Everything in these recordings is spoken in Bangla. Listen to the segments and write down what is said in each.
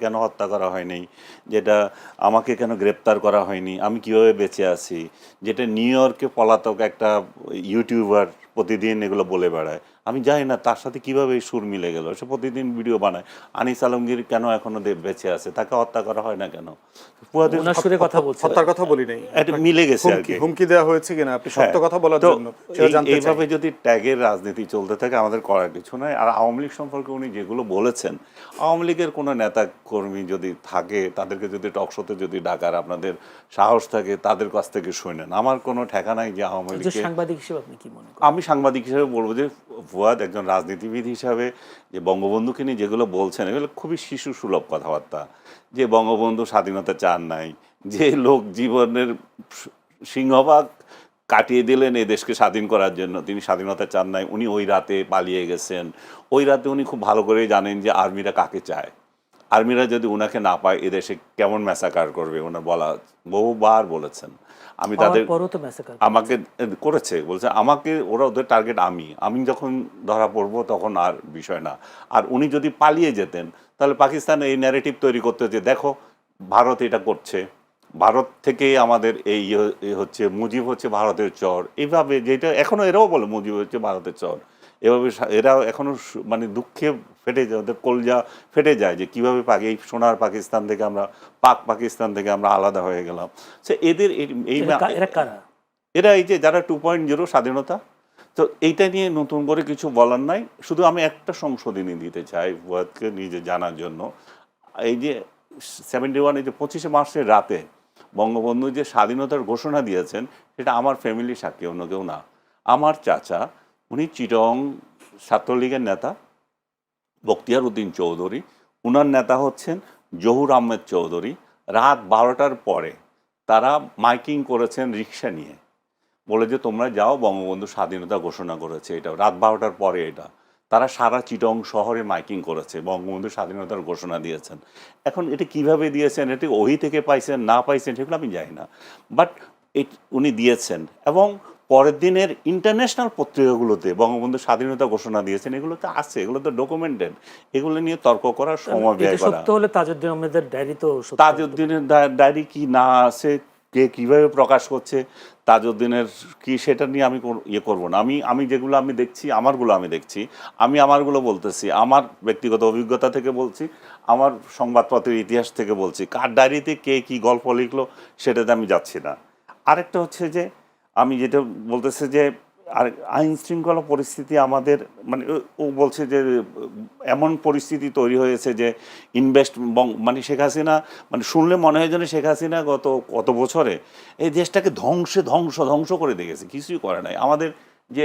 কেন হত্যা করা হয়নি, যেটা আমাকে কেন গ্রেপ্তার করা হয়নি, আমি কিভাবে বেঁচে আছি, যেটা নিউ ইয়র্কে পলাতক একটা ইউটিউবার প্রতিদিন এগুলো বলে বেড়ায়, আমি জানি না তার সাথে কিভাবে এই সুর মিলে গেল। সে প্রতিদিন ভিডিও বানায়। আনিস আলমগীর কেন এখনো বেঁচে আছে, তাকে হত্যা করা হয় না কেন? ফুয়াদের হত্যার কথা বলি নাই, এটা মিলে গেছে আর কি। হুমকি দেওয়া হয়েছে কিনা আপনি সত্য কথা বলার জন্য এইভাবে যদি ট্যাগের রাজনীতি চলতে থাকে আমাদের করার কিছু নাই। আর আওয়ামী লীগ সম্পর্কে উনি যেগুলো বলেছেন, আওয়ামী লীগের কোনো নেতা কর্মী যদি থাকে তাদেরকে যদি টকশোতে যদি ডাকার আপনাদের সাহস থাকে তাদের কাছ থেকে শুনেন। আমার কোনো ঠেকা নাই যে আওয়ামী লীগ। সাংবাদিক হিসেবে আপনি কি মনে করেন? আমি সাংবাদিক হিসেবে বলবো যে ফুয়াদ একজন রাজনীতিবিদ হিসাবে যে বঙ্গবন্ধুকে নিয়ে যেগুলো বলছেন এগুলো খুবই শিশু সুলভ কথাবার্তা। যে বঙ্গবন্ধু স্বাধীনতা চান নাই, যে লোক জীবনের সিংহভাগ কাটিয়ে দিলেন এই দেশকে স্বাধীন করার জন্য, তিনি স্বাধীনতা চান নাই, উনি ওই রাতে পালিয়ে গেছেন। ওই রাতে উনি খুব ভালো করেই জানেন যে আর্মিরা কাকে চায়, আর্মিরা যদি উনাকে না পায় এদেশে কেমন ম্যাসাকার করবে ওনার বলা বহুবার বলেছেন। আমি তাদের আমাকে করেছে বলছে আমাকে ওরা ওদের টার্গেট আমি যখন ধরা পড়বো তখন আর বিষয় না। আর উনি যদি পালিয়ে যেতেন তাহলে পাকিস্তান এই ন্যারেটিভ তৈরি করতে যে দেখো ভারত এটা করছে, ভারত থেকে আমাদের এই হচ্ছে মুজিব হচ্ছে ভারতের চর, এইভাবে যেটা এখনো এরাও বলে মুজিব হচ্ছে ভারতের চর। এভাবে এরা এখনো মানে দুঃখে ফেটে যায়, ওদের কলজা ফেটে যায় যে কীভাবে এই সোনার পাকিস্তান থেকে আমরা পাকিস্তান থেকে আমরা আলাদা হয়ে গেলাম। সে এদের এরা এই যে যারা 2.0 স্বাধীনতা, তো এইটা নিয়ে নতুন করে কিছু বলার নাই। শুধু আমি একটা সংশোধনী দিতে চাই ফুয়াদকে নিজে জানার জন্য। এই যে 71 এই যে 25শে মার্চের রাতে বঙ্গবন্ধু যে স্বাধীনতার ঘোষণা দিয়েছেন সেটা আমার ফ্যামিলি সাক্ষী, অন্য কেউ না। আমার চাচা উনি চিটং ছাত্রলীগের নেতা বখতিয়ার উদ্দিন চৌধুরী, উনার নেতা হচ্ছেন জহুর আহমেদ চৌধুরী। রাত 12টার পরে তারা মাইকিং করেছেন রিক্সা নিয়ে, বলে যে তোমরা যাও বঙ্গবন্ধু স্বাধীনতা ঘোষণা করেছে। এটা রাত 12টার পরে এটা তারা সারা চিটং শহরে মাইকিং করেছে, বঙ্গবন্ধু স্বাধীনতার ঘোষণা দিয়েছেন। এখন এটা কিভাবে দিয়েছেন, এটা ওই থেকে পাইছেন না পাইছেন সেগুলো আমি জানি না, বাট উনি দিয়েছেন। এবং পরের দিনের ইন্টারন্যাশনাল পত্রিকাগুলোতে বঙ্গবন্ধু স্বাধীনতা ঘোষণা দিয়েছেন, এগুলো তো আছে, এগুলো তো ডকুমেন্টেড। এগুলো নিয়ে তর্ক করার সময় ব্যয় করা। তাজউদ্দিন আহমেদের ডায়েরি তো তাজউদ্দিনের ডায়েরি কি না আছে, কে কীভাবে প্রকাশ করছে, তাজউদ্দিনের কি, সেটা নিয়ে আমি করবো না। আমি যেগুলো আমি দেখছি আমারগুলো আমি দেখছি, আমি আমারগুলো বলতেছি, আমার ব্যক্তিগত অভিজ্ঞতা থেকে বলছি, আমার সংবাদপত্রের ইতিহাস থেকে বলছি। কার ডায়েরিতে কে কী গল্প লিখলো সেটাতে আমি যাচ্ছি না। আরেকটা হচ্ছে যে আমি যেটা বলতেছে যে আর আইন শৃঙ্খলা পরিস্থিতি আমাদের মানে ও বলছে যে এমন পরিস্থিতি তৈরি হয়েছে যে মানে শেখ হাসিনা মানে শুনলে মনে হয় যেন শেখ হাসিনা কত বছরে এই দেশটাকে ধ্বংস করে দেখেছে, কিছুই করে নাই। আমাদের যে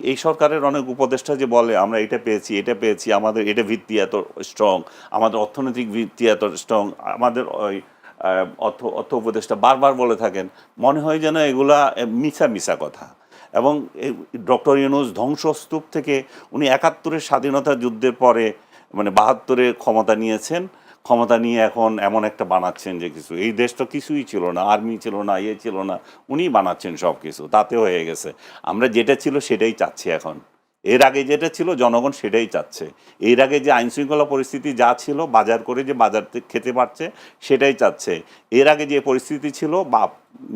এই সরকারের অনেক উপদেষ্টা যে বলে আমরা এটা পেয়েছি, আমাদের এটা ভিত্তি এত স্ট্রং, আমাদের অর্থনৈতিক ভিত্তি এত স্ট্রং, আমাদের ওই অর্থ উপদেষ্টা বারবার বলে থাকেন, মনে হয় যেন এগুলা মিছা কথা। এবং ডক্টর ইউনূস ধ্বংসস্তূপ থেকে উনি 71-এর স্বাধীনতা যুদ্ধের পরে মানে 72-এ ক্ষমতা নিয়েছেন, ক্ষমতা নিয়ে এখন এমন একটা বানাচ্ছেন যে কিছু, এই দেশ তো কিছুই ছিল না, আর্মি ছিল না, ছিল না, উনিই বানাচ্ছেন সব কিছু, তাতে হয়ে গেছে। আমরা যেটা ছিল সেটাই চাচ্ছি এখন, এর আগে যেটা ছিল জনগণ সেটাই চাচ্ছে। এর আগে যে আইনশৃঙ্খলা পরিস্থিতি যা ছিল, বাজার করে যে বাজার খেতে পারছে সেটাই চাচ্ছে। এর আগে যে পরিস্থিতি ছিল বা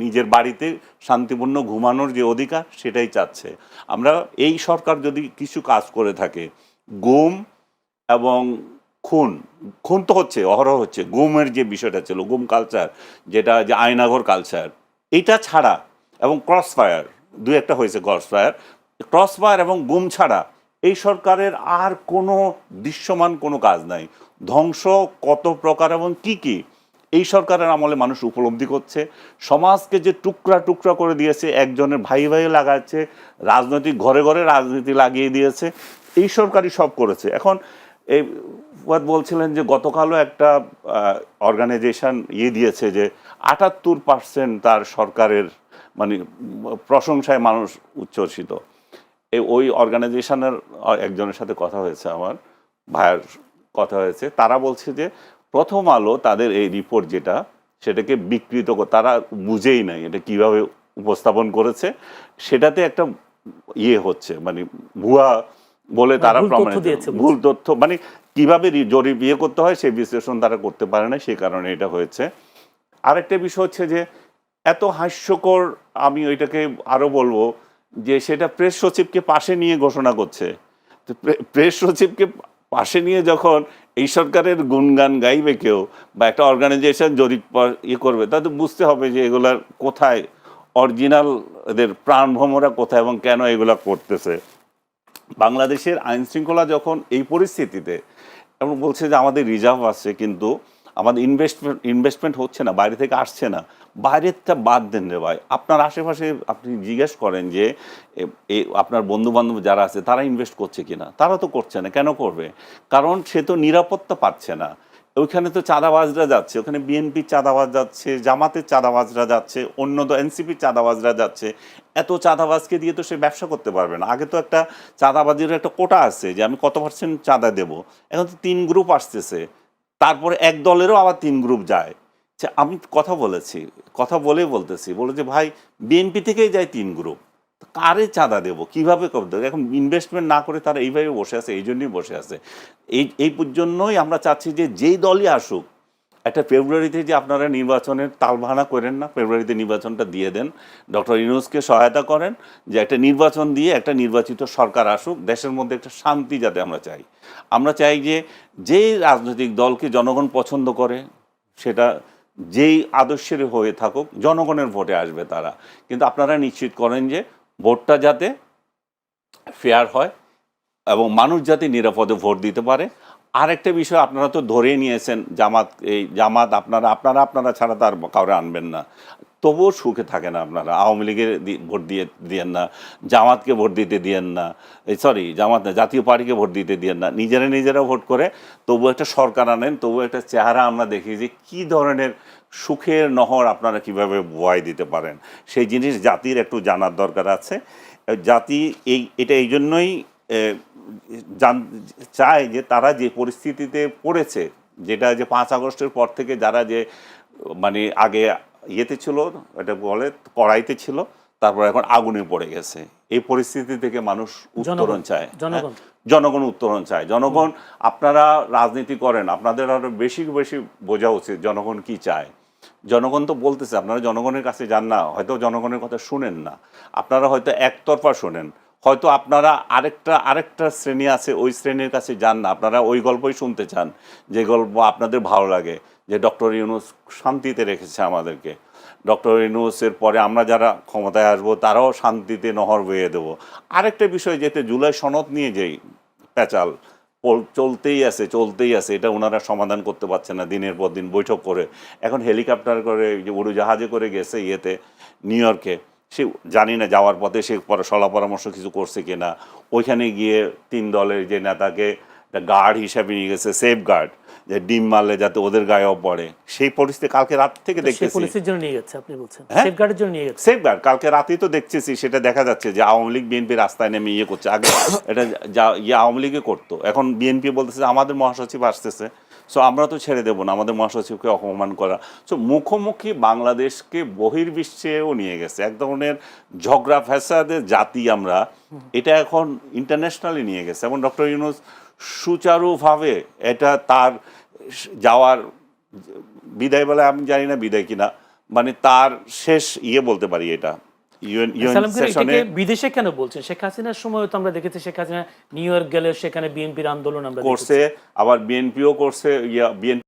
নিজের বাড়িতে শান্তিপূর্ণ ঘুমানোর যে অধিকার সেটাই চাচ্ছে। আমরা এই সরকার যদি কিছু কাজ করে থাকে, গুম এবং খুন তো হচ্ছে, অহরহ হচ্ছে, গুমের যে বিষয়টা ছিল, গুম কালচার, যেটা যে আয়নাঘর কালচার, এইটা ছাড়া এবং ক্রস ফায়ার, দু একটা হয়েছে ক্রস ফায়ার এবং গুম ছাড়া এই সরকারের আর কোনো দৃশ্যমান কোনো কাজ নাই। ধ্বংস কত প্রকার এবং কি এই সরকারের আমলে মানুষ উপলব্ধি করছে। সমাজকে যে টুকরা করে দিয়েছে, একজনের ভাই লাগাচ্ছে, রাজনৈতিক ঘরে রাজনীতি লাগিয়ে দিয়েছে, এই সরকারই সব করেছে। এখন এই বলছিলেন যে গতকালও একটা অর্গানাইজেশন দিয়েছে যে 78% তার সরকারের মানে প্রশংসায় মানুষ উচ্ছ্বসিত। ওই অর্গানাইজেশনের একজনের সাথে কথা হয়েছে, আমার ভাইয়ের কথা হয়েছে, তারা বলছে যে প্রথম আলো তাদের এই রিপোর্ট যেটা সেটাকে বিকৃত, তারা বুঝেই নাই এটা কিভাবে উপস্থাপন করেছে, সেটাতে একটা হচ্ছে মানে ভুয়া বলে তারা প্রমাণিত, ভুল তথ্য, মানে কিভাবে জরিপ করতে হয় সেই বিশ্লেষণ তারা করতে পারে না, সেই কারণে এটা হয়েছে। আরেকটা বিষয় হচ্ছে যে এত হাস্যকর, আমি ওইটাকে আরো বলবো যে সেটা প্রেস সচিবকে পাশে নিয়ে ঘোষণা করছে। তো প্রেস সচিবকে পাশে নিয়ে যখন এই সরকারের গুণগান গাইবে কেউ বা একটা অর্গানাইজেশন জরিপ করবে, তাদের বুঝতে হবে যে এগুলার কোথায় অরিজিনাল, এদের প্রাণভ্রমরা কোথায় এবং কেন এগুলা করতেছে। বাংলাদেশের আইন শৃঙ্খলা যখন এই পরিস্থিতিতে, এবং বলছে যে আমাদের রিজার্ভ আছে কিন্তু আমাদের ইনভেস্টমেন্ট হচ্ছে না, বাইরে থেকে আসছে না। বাইরেরটা বাদ দেন রে ভাই, আপনার আশেপাশে আপনি জিজ্ঞেস করেন যে আপনার বন্ধু বান্ধব যারা আছে তারা ইনভেস্ট করছে কিনা, তারা তো করছে না। কেন করবে? কারণ সে তো নিরাপত্তা পাচ্ছে না। ওইখানে তো চাঁদাবাজরা যাচ্ছে, ওখানে বিএনপির চাঁদাবাজ যাচ্ছে, জামাতের চাঁদাবাজরা যাচ্ছে, অন্য এনসিপির চাঁদাবাজরা যাচ্ছে। এত চাঁদাবাজকে দিয়ে তো সে ব্যবসা করতে পারবে না। আগে তো একটা চাঁদাবাজির একটা কোটা আছে যে আমি কত পার্সেন্ট চাঁদা দেবো, এখন তো 3 গ্রুপ আসতেছে, তারপরে এক দলেরও আবার 3 গ্রুপ যায়। আমি কথা বলতেছি যে ভাই বিএনপি থেকেই যায় 3 গ্রুপ, কারে চাঁদা দেবো, কিভাবে করতে দেবো? এখন ইনভেস্টমেন্ট না করে তারা এইভাবে বসে আছে, এই জন্যই বসে আছে। এই জন্যই আমরা চাচ্ছি যে যেই দলই আসুক, একটা ফেব্রুয়ারিতে যে আপনারা নির্বাচনের তালবাহানা করেন না, ফেব্রুয়ারিতে নির্বাচনটা দিয়ে দেন, ডক্টর ইউনূসকে সহায়তা করেন যে একটা নির্বাচন দিয়ে একটা নির্বাচিত সরকার আসুক, দেশের মধ্যে একটা শান্তি যাতে আমরা চাই। আমরা চাই যে যেই রাজনৈতিক দলকে জনগণ পছন্দ করে, সেটা যেই আদর্শের হয়ে থাকুক, জনগণের ভোটে আসবে তারা। কিন্তু আপনারা নিশ্চিত করেন যে ভোটটা যাতে ফেয়ার হয় এবং মানুষ যাতে নিরাপদে ভোট দিতে পারে। আরেকটা বিষয় আপনারা তো ধরে নিয়েছেন, জামাত আপনারা ছাড়া তার কাউরে আনবেন না, তবুও সুখে থাকে না আপনারা। আওয়ামী লীগের ভোট দিয়েন না, জামাতকে ভোট দিতে দিয়েন না, জামাত না, জাতীয় পার্টিকে ভোট দিতে দিয়েন না, নিজেরা ভোট করে তবু একটা সরকার আনেন, তবু একটা চেহারা আমরা দেখি যে কী ধরনের সুখের নহর আপনারা কিভাবে বয় দিতে পারেন। সেই জিনিস জাতির একটু জানার দরকার আছে। জাতি এটা এই জন্যই চায় যে তারা যে পরিস্থিতিতে পড়েছে, যেটা যে 5 আগস্টের পর থেকে যারা যে মানে আগে ইয়েতে ছিল, এটা বলে কড়াইতে ছিল, তারপর এখন আগুনে পড়ে গেছে, এই পরিস্থিতি থেকে মানুষ উত্তরণ চায়, জনগণ উত্তরণ চায়। জনগণ, আপনারা রাজনীতি করেন, আপনাদের আরো বেশি বোঝা উচিত জনগণ কি চায়। জনগণ তো বলতেছে, আপনারা জনগণের কাছে যান না, হয়তো জনগণের কথা শুনেন না, আপনারা হয়তো একতরফা শোনেন, হয়তো আপনারা আরেকটা শ্রেণী আছে, ওই শ্রেণীর কাছে যান না, আপনারা ওই গল্পই শুনতে চান যে গল্প আপনাদের ভালো লাগে, যে ডক্টর ইউনূস শান্তিতে রেখেছে আমাদেরকে, ডক্টর ইউনূসের পরে আমরা যারা ক্ষমতায় আসবো তারাও শান্তিতে নহর বইয়ে দেবো। আরেকটা বিষয়, যেতে জুলাই সনদ নিয়ে যেই প্যাচাল চলতেই আছে, এটা ওনারা সমাধান করতে পারছে না, দিনের পর দিন বৈঠক করে। এখন হেলিকপ্টার করে, যে উড়োজাহাজে করে গেছে নিউ ইয়র্কে, সে জানি না যাওয়ার পথে সে সলা পরামর্শ কিছু করছে কিনা। ওইখানে গিয়ে 3 দলের যে নেতাকে গার্ড হিসাবে নিয়ে গেছে, সেফ গার্ড, যে ডিম মারলে যাতে ওদের গায়েও পড়ে। সেই পরিস্থিতি কালকে রাত থেকে দেখতেছি, সেফ গার্ড কালকে রাতেই তো দেখতেছি, সেটা দেখা যাচ্ছে যে আওয়ামী লীগ বিএনপি রাস্তায় নেমে করছে। আগে এটা আওয়ামী লীগে করতো, এখন বিএনপি বলতেছে আমাদের মহাসচিব আসতেছে, সো আমরা তো ছেড়ে দেবো না আমাদের মহাসচিবকে অপমান করা। সো মুখোমুখি বাংলাদেশকে বহির্বিশ্বেও নিয়ে গেছে, এক ধরনের ঝগড়া ফ্যাসাদের জাতি আমরা, এটা এখন ইন্টারন্যাশনালি নিয়ে গেছে। এবং ডক্টর ইউনূস সুচারুভাবে এটা তার যাওয়ার বিদায় বলে, আমি জানি না বিদায় কিনা, মানে তার শেষ বলতে পারি এটা। বিদেশে কেন বলছেন? শেখ হাসিনার সময় তো আমরা দেখেছি শেখ হাসিনা নিউ ইয়র্ক গেলে সেখানে বিএনপির আন্দোলন আমরা করছে, আবার বিএনপিও করছে, বিএনপি